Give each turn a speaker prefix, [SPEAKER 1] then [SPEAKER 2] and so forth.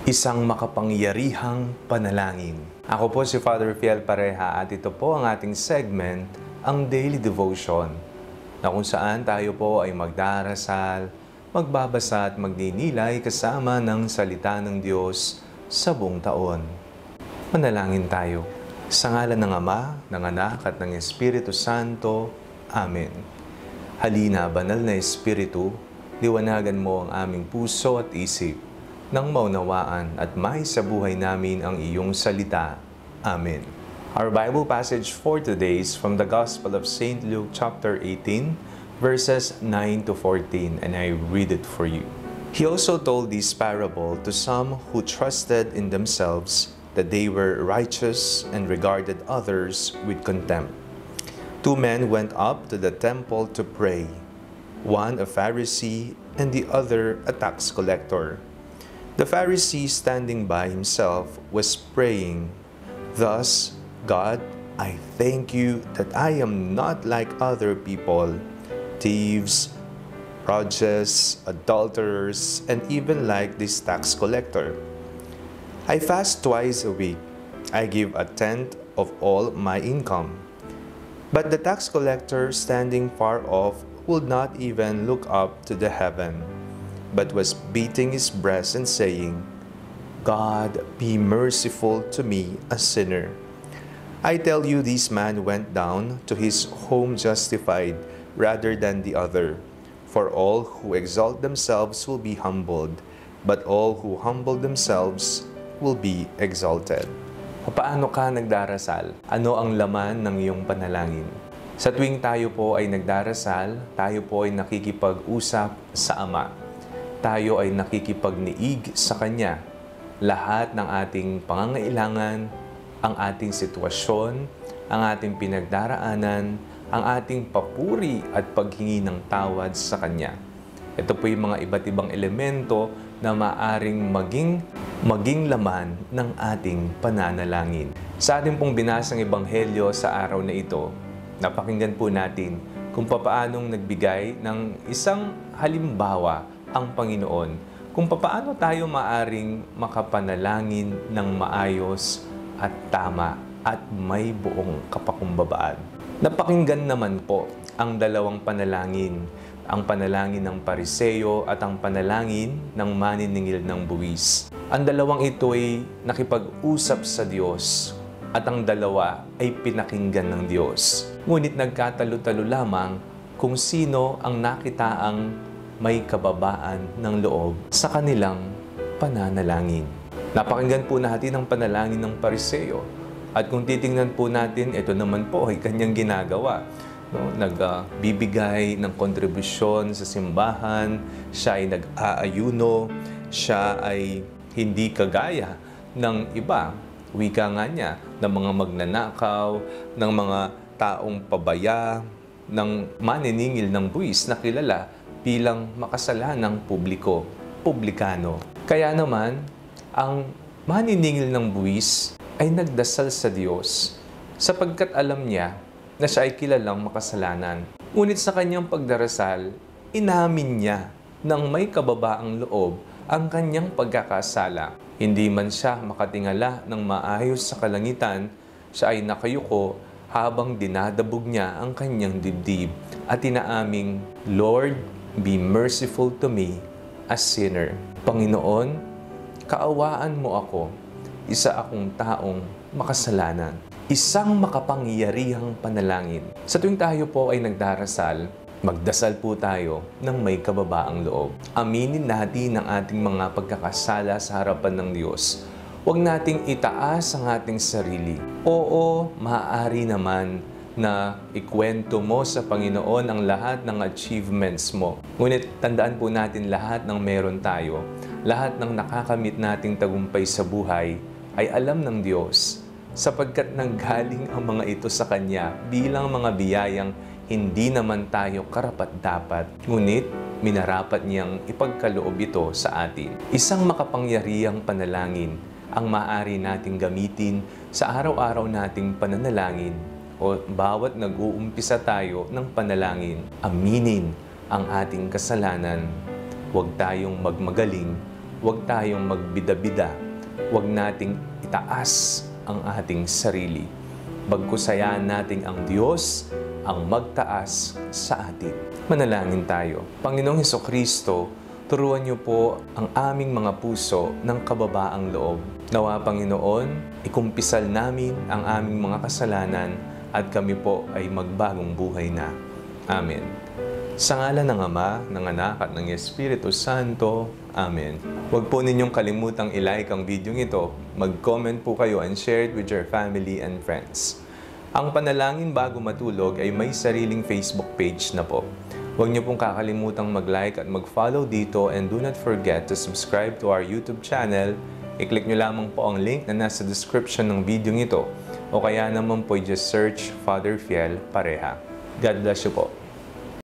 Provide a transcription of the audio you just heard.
[SPEAKER 1] Isang makapangyarihang panalangin. Ako po si Father Fiel Pareha at ito po ang ating segment, ang Daily Devotion, na kung saan tayo po ay magdarasal, magbabasa at magninilay kasama ng salita ng Diyos sa buong taon. Manalangin tayo. Sa ngalan ng Ama, ng Anak at ng Espiritu Santo. Amen. Halina, banal na Espiritu, liwanagan mo ang aming puso at isip, nang maunawaan at may sa buhay namin ang iyong salita. Amen. Our Bible passage for today is from the Gospel of St. Luke chapter 18, verses 9 to 14, and I read it for you. He also told this parable to some who trusted in themselves that they were righteous and regarded others with contempt. Two men went up to the temple to pray, one a Pharisee and the other a tax collector. The Pharisee, standing by himself, was praying, "Thus, God, I thank you that I am not like other people, thieves, robbers, adulterers, and even like this tax collector. I fast twice a week. I give a tenth of all my income." But the tax collector, standing far off, would not even look up to the heaven, but was beating his breast and saying, "God, be merciful to me, a sinner." I tell you, this man went down to his home justified rather than the other. For all who exalt themselves will be humbled, but all who humble themselves will be exalted. Paano ka nagdarasal? Ano ang laman ng iyong panalangin? Sa tuwing tayo po ay nagdarasal, tayo po ay nakikipag-usap sa Ama. Tayo ay nakikipagniig sa Kanya. Lahat ng ating pangangailangan, ang ating sitwasyon, ang ating pinagdaraanan, ang ating papuri at paghingi ng tawad sa Kanya. Ito po yung mga iba't ibang elemento na maaring maging laman ng ating pananalangin. Sa ating pong binasang ebanghelyo sa araw na ito, napakinggan po natin kung papaanong nagbigay ng isang halimbawa ang Panginoon kung paano tayo maaring makapanalangin ng maayos at tama at may buong kapakumbabaan. Napakinggan naman po ang dalawang panalangin, ang panalangin ng Pariseo at ang panalangin ng maniningil ng buwis. Ang dalawang ito ay nakipag-usap sa Diyos at ang dalawa ay pinakinggan ng Diyos. Ngunit nagkatalo-talo lamang kung sino ang nakitaang may kababaan ng loob sa kanilang pananalangin. Napakinggan po natin ang panalangin ng Pariseo. At kung titingnan po natin, ito naman po ay kanyang ginagawa. Nagbibigay ng kontribusyon sa simbahan, siya ay nag-aayuno, siya ay hindi kagaya ng iba. Wika nga niya, ng mga magnanakaw, ng mga taong pabaya, ng maniningil ng buwis na kilala bilang makasalanang publikano. Kaya naman, ang maniningil ng buwis ay nagdasal sa Diyos sapagkat alam niya na siya ay kilalang makasalanan. Ngunit sa kanyang pagdarasal, inamin niya ng may kababaang loob ang kanyang pagkakasala. Hindi man siya makatingala ng maayos sa kalangitan, siya ay nakayuko habang dinadabog niya ang kanyang dibdib at inaaming, "Lord, be merciful to me, a sinner." Panginoon, kaawaan mo ako, isa akong taong makasalanan. Isang makapangyarihang panalangin. Sa tuwing tayo po ay nagdarasal, magdasal po tayo ng may kababaang loob. Aminin natin ang ating mga pagkakasala sa harapan ng Diyos. Huwag nating itaas ang ating sarili. Oo, maaari naman na ikwento mo sa Panginoon ang lahat ng achievements mo. Ngunit tandaan po natin lahat ng meron tayo, lahat ng nakakamit nating tagumpay sa buhay ay alam ng Diyos sapagkat nanggaling ang mga ito sa Kanya bilang mga biyayang hindi naman tayo karapat-dapat. Ngunit minarapat niyang ipagkaloob ito sa atin. Isang makapangyarihang panalangin ang maaari nating gamitin sa araw-araw nating pananalangin o bawat nag-uumpisa tayo ng panalangin. Aminin ang ating kasalanan. Huwag tayong magmagaling. huwag tayong magbida-bida. Huwag nating itaas ang ating sarili. Bagkus hayaan nating ang Diyos ang magtaas sa atin. Manalangin tayo. Panginoong Hesukristo, turuan niyo po ang aming mga puso ng kababaang loob. Nawa, Panginoon, ikumpisal namin ang aming mga kasalanan at kami po ay magbagong buhay na. Amen. Sa ngalan ng Ama, ng Anak at ng Espiritu Santo. Amen. Huwag po ninyong kalimutang i-like ang video ito, mag-comment po kayo and share it with your family and friends. Ang Panalangin Bago Matulog ay may sariling Facebook page na po. Huwag niyo pong kakalimutang mag-like at mag-follow dito and do not forget to subscribe to our YouTube channel. I-click nyo lamang po ang link na nasa description ng video ito o kaya naman po just search Father Fiel Pareha. God bless you po.